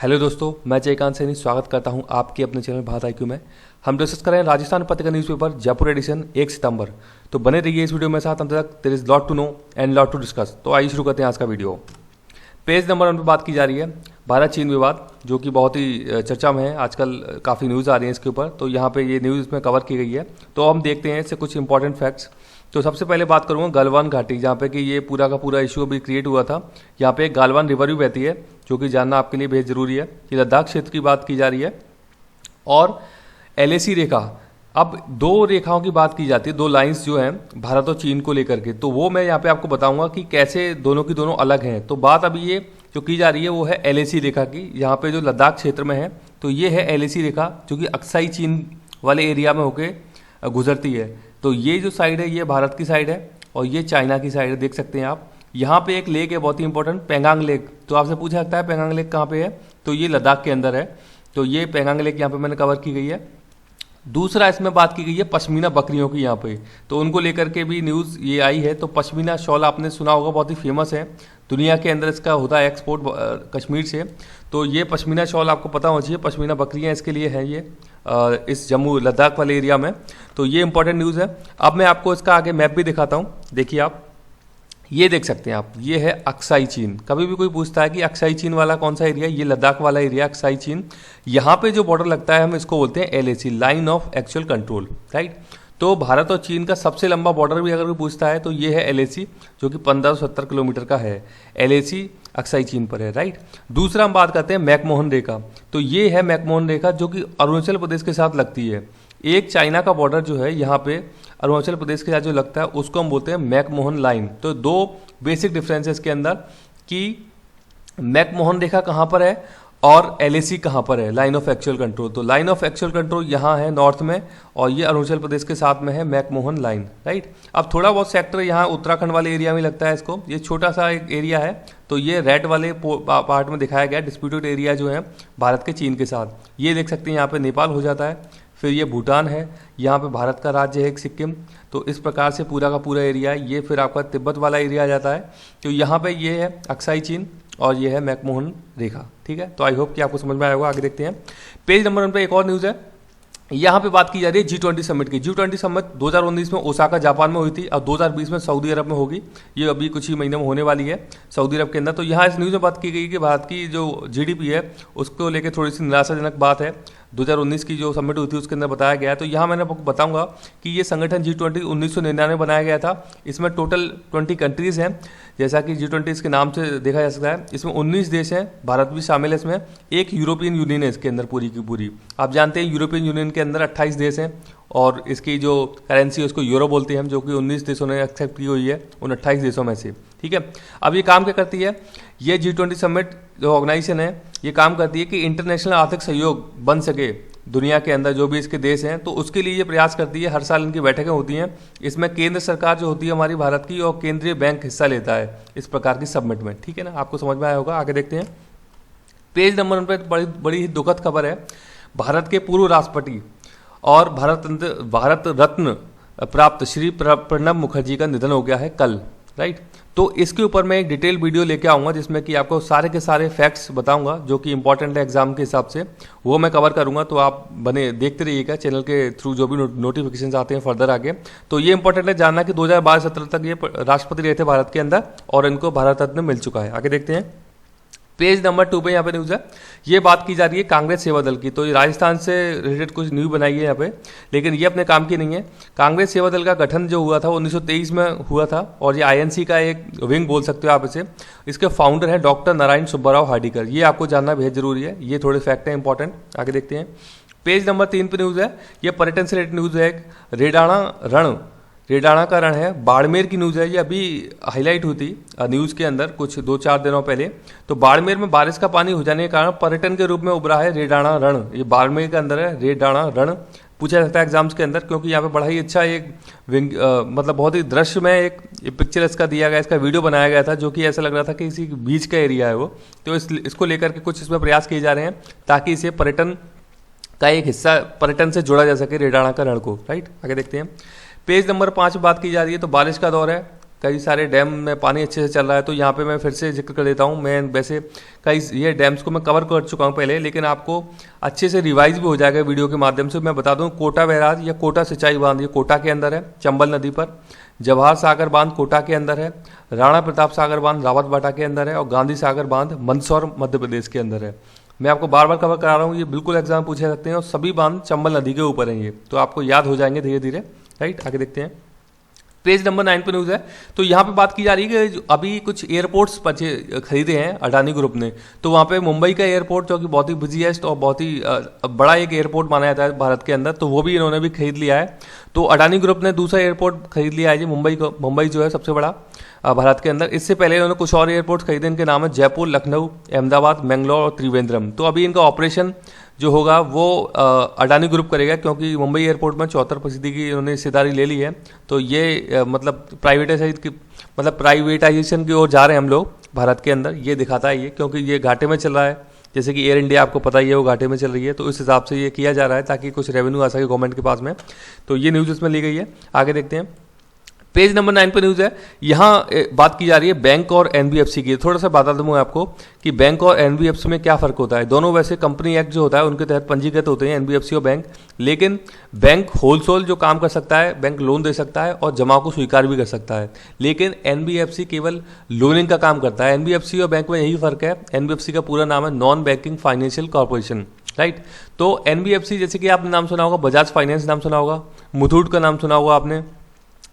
Hello दोस्तों, मैं जयकांत सैनी स्वागत करता हूं आपके अपने चैनल भारत आईक्यू में। हम डिस्कस कर रहे हैं राजस्थान पत्रिका न्यूज़पेपर जयपुर एडिशन 1 सितंबर। तो बने रहिए इस वीडियो में साथ अंत तक। There is lot to know and lot to discuss. तो आइए शुरू करते हैं आज का वीडियो। पेज नंबर 1 पर बात की जा रही है भारत चीन विवाद, जो कि बहुत ही चर्चा में है आजकल। काफ़ी न्यूज़ आ रही है इसके ऊपर, तो यहाँ पे ये न्यूज़ इसमें कवर की गई है। तो हम देखते हैं इससे कुछ इंपॉर्टेंट फैक्ट्स। तो सबसे पहले बात करूँगा गलवान घाटी, जहाँ पे कि ये पूरा का पूरा इशू अभी क्रिएट हुआ था। यहाँ पे एक गालवान रिवर भी बहती है, जो कि जानना आपके लिए बेहद ज़रूरी है। ये लद्दाख क्षेत्र की बात की जा रही है। और LAC रेखा, अब दो रेखाओं की बात की जाती है, दो लाइंस जो हैं भारत और चीन को लेकर के, तो वो मैं यहाँ पे आपको बताऊंगा कि कैसे दोनों की दोनों अलग हैं। तो बात अभी ये जो की जा रही है वो है LAC रेखा की, यहाँ पे जो लद्दाख क्षेत्र में है। तो ये है LAC रेखा, जो कि अक्साई चीन वाले एरिया में होके गुजरती है। तो ये जो साइड है ये भारत की साइड है और ये चाइना की साइड है, देख सकते हैं आप। यहाँ पे एक लेक है बहुत ही इंपॉर्टेंट, पेंगांग लेक। तो आपसे पूछा सकता है पेंगांग लेक कहाँ पे है, तो ये लद्दाख के अंदर है। तो ये पेंगांग लेक यहाँ पे मैंने कवर की गई है। दूसरा इसमें बात की गई है पश्मीना बकरियों की यहाँ पे, तो उनको लेकर के भी न्यूज़ ये आई है। तो पश्मीना शॉल आपने सुना होगा, बहुत ही फेमस है दुनिया के अंदर, इसका होता है एक्सपोर्ट कश्मीर से। तो ये पश्मीना शॉल आपको पता होना चाहिए, पश्मीना बकरियाँ इसके लिए हैं ये इस जम्मू लद्दाख वाले एरिया में। तो ये इंपॉर्टेंट न्यूज़ है। अब मैं आपको इसका आगे मैप भी दिखाता हूँ, देखिए आप ये देख सकते हैं आप, ये है अक्साई चीन। कभी भी कोई पूछता है कि अक्साई चीन वाला कौन सा एरिया, ये लद्दाख वाला एरिया अक्साई चीन। यहाँ पे जो बॉर्डर लगता है हम इसको बोलते हैं LAC, line of actual control, right. तो भारत और चीन का सबसे लंबा बॉर्डर भी अगर कोई पूछता है तो ये है LAC, जो कि 1570 किलोमीटर का है। LAC अक्साई चीन पर है, राइट। दूसरा हम बात करते हैं मैकमोहन रेखा। तो ये है मैकमोहन रेखा, जो कि अरुणाचल प्रदेश के साथ लगती है। एक चाइना का बॉर्डर जो है यहाँ पे अरुणाचल प्रदेश के साथ जो लगता है उसको हम बोलते हैं मैकमोहन लाइन। तो दो बेसिक डिफरेंसेस के अंदर कि मैकमोहन रेखा कहाँ पर है और LAC कहाँ पर है, लाइन ऑफ एक्चुअल कंट्रोल। तो लाइन ऑफ एक्चुअल कंट्रोल यहाँ है नॉर्थ में और ये अरुणाचल प्रदेश के साथ में है मैकमोहन लाइन, राइट। अब थोड़ा बहुत सेक्टर यहाँ उत्तराखंड वाले एरिया में लगता है इसको, ये छोटा सा एक एरिया है। तो ये रेड वाले पार्ट में दिखाया गया डिस्प्यूटेड एरिया जो है भारत के चीन के साथ। ये देख सकते हैं यहाँ पे नेपाल हो जाता है, फिर ये भूटान है, यहाँ पे भारत का राज्य है एक सिक्किम। तो इस प्रकार से पूरा का पूरा एरिया है। ये फिर आपका तिब्बत वाला एरिया आ जाता है। तो यहाँ पे ये है अक्साई चीन और ये है मैकमोहन रेखा, ठीक है। तो आई होप कि आपको समझ में आया होगा। आगे देखते हैं पेज नंबर 1 पे एक और न्यूज़ है। यहाँ पे बात की जा रही है G20 समिट की। G20 समिट 2019 में ओसाका जापान में हुई थी और 2020 में सऊदी अरब में होगी। ये अभी कुछ ही महीने में होने वाली है सऊदी अरब के अंदर। तो यहाँ इस न्यूज़ में बात की गई कि भारत की जो GDP है उसको लेकर थोड़ी सी निराशाजनक बात है। 2019 की जो समिट हुई थी उसके अंदर बताया गया है। तो यहाँ मैंने आपको बताऊंगा कि ये संगठन G20 1999 में बनाया गया था। इसमें टोटल 20 कंट्रीज़ हैं, जैसा कि G20 इसके नाम से देखा जा सकता है। इसमें 19 देश हैं, भारत भी शामिल है इसमें। एक यूरोपियन यूनियन है इसके अंदर पूरी की पूरी। आप जानते हैं यूरोपियन यूनियन के अंदर 28 देश हैं और इसकी जो करेंसी है उसको यूरो बोलते हैं हम, जो कि 19 देशों ने एक्सेप्ट की हुई है उन 28 देशों में से, ठीक है। अब ये काम क्या करती है, ये G20 समिट जो ऑर्गेनाइजेशन है ये काम करती है कि इंटरनेशनल आर्थिक सहयोग बन सके दुनिया के अंदर जो भी इसके देश हैं। तो उसके लिए ये प्रयास करती है, हर साल इनकी बैठकें होती हैं। इसमें केंद्र सरकार जो होती है हमारी भारत की और केंद्रीय बैंक हिस्सा लेता है इस प्रकार की समिट में, ठीक है ना। आपको समझ में आया होगा। आगे देखते हैं पेज नंबर 1 पर बड़ी ही दुखद खबर है। भारत के पूर्व राष्ट्रपति और भारत रत्न प्राप्त श्री प्रणब मुखर्जी का निधन हो गया है कल, राइट। तो इसके ऊपर मैं एक डिटेल वीडियो लेके आऊँगा जिसमें कि आपको सारे के सारे फैक्ट्स बताऊंगा जो कि इंपॉर्टेंट है एग्जाम के हिसाब से, वो मैं कवर करूंगा। तो आप बने देखते रहिएगा चैनल के थ्रू जो भी नोटिफिकेशन आते हैं फर्दर आगे। तो ये इंपॉर्टेंट है जानना कि 2012-17 तक ये राष्ट्रपति रहे थे भारत के अंदर और इनको भारत रत्न मिल चुका है। आगे देखते हैं पेज नंबर 2 पे यहाँ पे न्यूज़ है। ये बात की जा रही है कांग्रेस सेवा दल की। तो ये राजस्थान से रिलेटेड कुछ न्यूज़ बनाई है यहाँ पे, लेकिन ये अपने काम की नहीं है। कांग्रेस सेवा दल का गठन जो हुआ था वो 1923 में हुआ था और ये INC का एक विंग बोल सकते हो आप इसे। इसके फाउंडर है डॉक्टर नारायण सुब्बाराव हार्डिकर। ये आपको जानना बेहद जरूरी है, ये थोड़े फैक्ट हैं इंपॉर्टेंट। आगे देखते हैं पेज नंबर 3 पे न्यूज़ है। ये पर्यटन से रिलेटेड न्यूज़ है। एक रेडाणा का रण है, बाड़मेर की न्यूज़ है। ये अभी हाईलाइट हुई थी न्यूज़ के अंदर कुछ 2-4 दिनों पहले। तो बाड़मेर में बारिश का पानी हो जाने के कारण पर्यटन के रूप में उभरा है रेडाणा रण। ये बाड़मेर के अंदर है रेडाणा रण। पूछा जाता है एग्जाम्स के अंदर, क्योंकि यहाँ पे बड़ा ही अच्छा एक मतलब बहुत ही दृश्य में एक पिक्चर इसका दिया गया, इसका वीडियो बनाया गया था, जो कि ऐसा लग रहा था कि किसी बीच का एरिया है वो। तो इसको लेकर के कुछ इसमें प्रयास किए जा रहे हैं ताकि इसे पर्यटन का एक हिस्सा, पर्यटन से जोड़ा जा सके रेडाणा का रण को, राइट। आगे देखते हैं पेज नंबर 5 बात की जा रही है। तो बारिश का दौर है, कई सारे डैम में पानी अच्छे से चल रहा है। तो यहाँ पे मैं फिर से जिक्र कर देता हूँ। मैं वैसे कई ये डैम्स को मैं कवर कर चुका हूँ पहले, लेकिन आपको अच्छे से रिवाइज भी हो जाएगा वीडियो के माध्यम से। मैं बता दूँ, कोटा बैराज या कोटा सिंचाई बांध ये कोटा के अंदर है, चंबल नदी पर। जवाहर सागर बांध कोटा के अंदर है। राणा प्रताप सागर बांध रावतबाटा के अंदर है। और गांधी सागर बांध मंदसौर मध्य प्रदेश के अंदर है। मैं आपको बार बार कवर करा रहा हूँ, ये बिल्कुल एग्जाम पूछे सकते हैं। और सभी बांध चंबल नदी के ऊपर हैं ये, तो आपको याद हो जाएंगे धीरे धीरे, राइट। आगे देखते हैं, पेज नंबर 9 पे न्यूज़ है। तो यहाँ पे बात की जा रही है कि अभी कुछ एयरपोर्ट्स खरीदे हैं अडानी ग्रुप ने। तो वहाँ पे मुंबई का एयरपोर्ट, जो कि बहुत ही बिजीएस्ट और बहुत ही बड़ा एक एयरपोर्ट माना जाता है भारत के अंदर, तो वो भी इन्होंने भी खरीद लिया है। तो अडानी ग्रुप ने दूसरा एयरपोर्ट खरीद लिया है जी, मुंबई जो है सबसे बड़ा भारत के अंदर। इससे पहले इन्होंने कुछ और एयरपोर्ट खरीदे, इनके नाम है जयपुर, लखनऊ, अहमदाबाद, मैंगलोर और त्रिवेंद्रम। तो अभी इनका ऑपरेशन जो होगा वो अडानी ग्रुप करेगा, क्योंकि मुंबई एयरपोर्ट में 74% की इन्होंने हिस्सेदारी ले ली है। तो ये मतलब प्राइवेटाइजेशन की ओर जा रहे हैं हम लोग भारत के अंदर, ये दिखाता है ये, क्योंकि ये घाटे में चल रहा है। जैसे कि एयर इंडिया आपको पता ही है वो घाटे में चल रही है, तो इस हिसाब से ये किया जा रहा है ताकि कुछ रेवेन्यू आ सके गवर्नमेंट के पास में। तो ये न्यूज़ इसमें ली गई है। आगे देखते हैं, पेज नंबर 9 पे न्यूज़ है। यहाँ बात की जा रही है बैंक और एनबीएफसी की। थोड़ा सा बता दूँ मैं आपको कि बैंक और एनबीएफसी में क्या फ़र्क होता है। दोनों वैसे कंपनी एक्ट जो होता है उनके तहत पंजीकृत होते हैं, एनबीएफसी और बैंक। लेकिन बैंक होलसेल जो काम कर सकता है, बैंक लोन दे सकता है और जमा को स्वीकार भी कर सकता है। लेकिन एनबीएफसी केवल लोनिंग का काम करता है। एनबीएफसी और बैंक में यही फ़र्क है। एनबीएफसी का पूरा नाम है non banking financial corporation, right. तो एनबीएफसी, जैसे कि आपने नाम सुना होगा, बजाज फाइनेंस नाम सुना होगा, मुथूट का नाम सुना होगा आपने,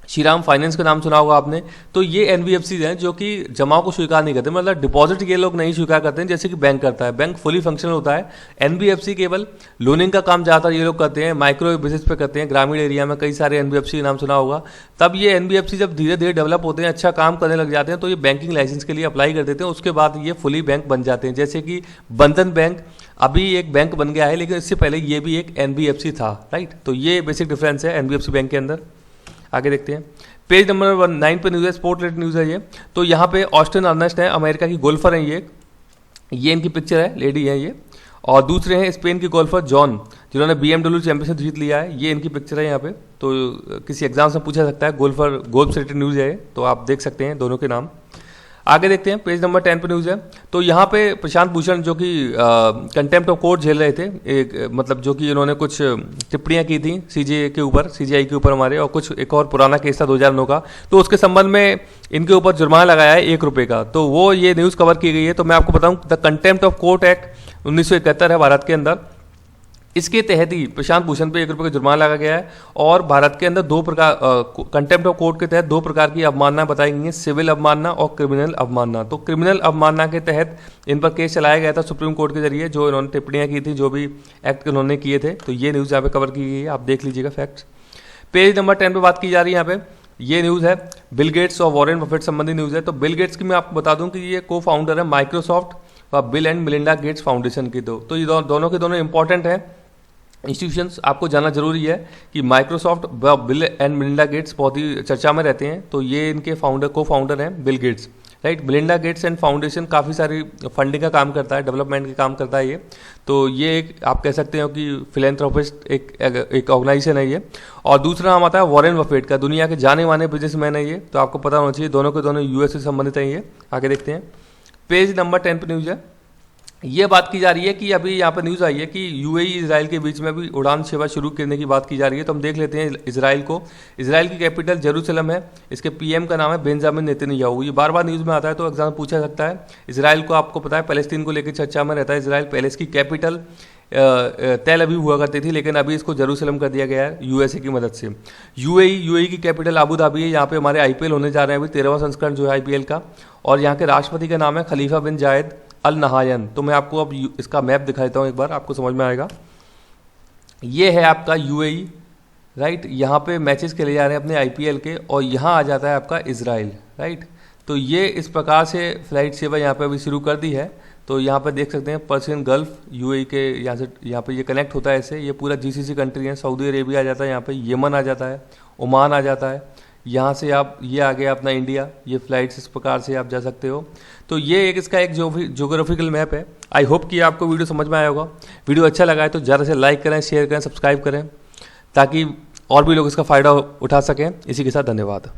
श्रीराम फाइनेंस का नाम सुना होगा आपने। तो ये एनबीएफसी हैं जो कि जमाओं को स्वीकार नहीं करते, मतलब डिपॉजिट ये लोग नहीं स्वीकार करते हैं जैसे कि बैंक करता है। बैंक फुली फंक्शनल होता है, एनबीएफसी केवल लोनिंग का काम ज़्यादातर ये लोग करते हैं, माइक्रो बिजनेस पे करते हैं। ग्रामीण एरिया में कई सारे एनबीएफसी का नाम सुना होगा। तब ये एनबीएफसी जब धीरे धीरे डेवलप होते हैं, अच्छा काम करने लग जाते हैं, तो ये बैंकिंग लाइसेंस के लिए अप्लाई कर देते हैं। उसके बाद ये फुली बैंक बन जाते हैं। जैसे कि बंधन बैंक अभी एक बैंक बन गया है, लेकिन इससे पहले ये भी एक एनबीएफसी था, राइट। तो ये बेसिक डिफरेंस है एनबीएफसी बैंक के अंदर। आगे देखते हैं, पेज नंबर 9 पे न्यूज़ है, स्पोर्ट रिलेटेड न्यूज़ है ये। तो यहाँ पे ऑस्टिन अर्नेस्ट है, अमेरिका की गोल्फर हैं ये इनकी पिक्चर है, लेडी है ये। और दूसरे हैं स्पेन के गोल्फर जॉन, जिन्होंने BMW चैंपियनशिप जीत लिया है। ये इनकी पिक्चर है यहाँ पे। तो किसी एग्जाम से पूछा सकता है, गोल्फ से रिलेटेड न्यूज़ है, तो आप देख सकते हैं दोनों के नाम। आगे देखते हैं, पेज नंबर 10 पे न्यूज़ है। तो यहाँ पे प्रशांत भूषण जो कि कंटेम्प्ट ऑफ कोर्ट झेल रहे थे, मतलब जो कि इन्होंने कुछ टिप्पणियाँ की थी सीजीआई के ऊपर हमारे, और कुछ एक और पुराना केस था 2009 का, तो उसके संबंध में इनके ऊपर जुर्माना लगाया है 1 रुपये का। तो वो ये न्यूज़ कवर की गई है। तो मैं आपको बताऊँ, the contempt of court act 1971 है भारत के अंदर, इसके तहत ही प्रशांत भूषण पे 1 रुपये का जुर्माना लगा गया है। और भारत के अंदर 2 प्रकार कंटेम्प्ट ऑफ कोर्ट के तहत 2 प्रकार की अवमानना बताई गई हैं, सिविल अवमानना और क्रिमिनल अवमानना। तो क्रिमिनल अवमानना के तहत इन पर केस चलाया गया था सुप्रीम कोर्ट के जरिए, जो इन्होंने टिप्पणियां की थी, जो भी एक्ट इन्होंने किए थे। तो ये न्यूज़ यहाँ पे कवर की गई है, आप देख लीजिएगा फैक्ट्स। पेज नंबर 10 पे बात की जा रही है। यहाँ पे ये न्यूज़ है बिल गेट्स और वॉरेन बफेट संबंधी न्यूज़ है। तो बिल गेट्स की मैं आपको बता दूं कि ये को फाउंडर है माइक्रोसॉफ्ट और bill and Melinda Gates foundation की। तो ये दोनों के दोनों इंपॉर्टेंट हैं इंस्टीट्यूशंस। आपको जानना जरूरी है कि माइक्रोसॉफ्ट व बिल एंड मिलिंडा गेट्स बहुत ही चर्चा में रहते हैं। तो ये इनके को फाउंडर हैं Bill Gates, right. Melinda Gates and foundation काफ़ी सारी फंडिंग का काम करता है, डेवलपमेंट का काम करता है ये। तो ये एक आप कह सकते हो कि फिलेंथ्रोपिस्ट एक ऑर्गेनाइजेशन है ये। और दूसरा नाम आता है वॉरेन बफेट का, दुनिया के जाने माने बिजनेसमैन है ये। तो आपको पता होना चाहिए, दोनों के दोनों यूएस से संबंधित हैं ये। आगे देखते हैं, पेज नंबर 10 पे न्यूज़ है। ये बात की जा रही है कि अभी यहाँ पर न्यूज़ आई है कि यूएई इजराइल के बीच में भी उड़ान सेवा शुरू करने की बात की जा रही है। तो हम देख लेते हैं इजराइल को। इजराइल की कैपिटल जेरूसलम है, इसके पीएम का नाम है बेंजामिन नेतन्याहू। ये बार बार न्यूज़ में आता है, तो एग्जाम पूछा सकता है। इजराइल को आपको पता है पैलेस्टीन को लेकर चर्चा में रहता है इजराइल। पहले इसकी कैपिटल तेल अवीव हुआ करती थी, लेकिन अभी इसको जेरूसलम कर दिया गया है यूएसए की मदद से। यूएई की कैपिटल अबू धाबी है। यहाँ पे हमारे आईपीएल होने जा रहे हैं अभी, 13वां संस्करण जो है आईपीएल का। और यहाँ के राष्ट्रपति का नाम है खलीफा बिन जायद अल नहायन। तो मैं आपको अब इसका मैप दिखा देता हूँ एक बार, आपको समझ में आएगा। ये है आपका यूएई, राइट। यहाँ पे मैचेस खेले जा रहे हैं अपने आईपीएल के, और यहाँ आ जाता है आपका इजराइल, राइट। तो ये इस प्रकार से फ्लाइट सेवा यहाँ पे अभी शुरू कर दी है। तो यहाँ पे देख सकते हैं पर्शियन गल्फ यूएई के यहाँ पे ये कनेक्ट होता है ऐसे। ये पूरा जीसीसी कंट्री है, सऊदी अरेबिया आ जाता है यहाँ पे, यमन आ जाता है, ओमान आ जाता है। यहाँ से आप ये आ गया अपना इंडिया, ये फ्लाइट्स इस प्रकार से आप जा सकते हो। तो ये एक इसका एक ज्योग्राफिकल मैप है। आई होप कि आपको वीडियो समझ में आया होगा। वीडियो अच्छा लगा है तो ज़्यादा से लाइक करें, शेयर करें, सब्सक्राइब करें, ताकि और भी लोग इसका फ़ायदा उठा सकें। इसी के साथ धन्यवाद।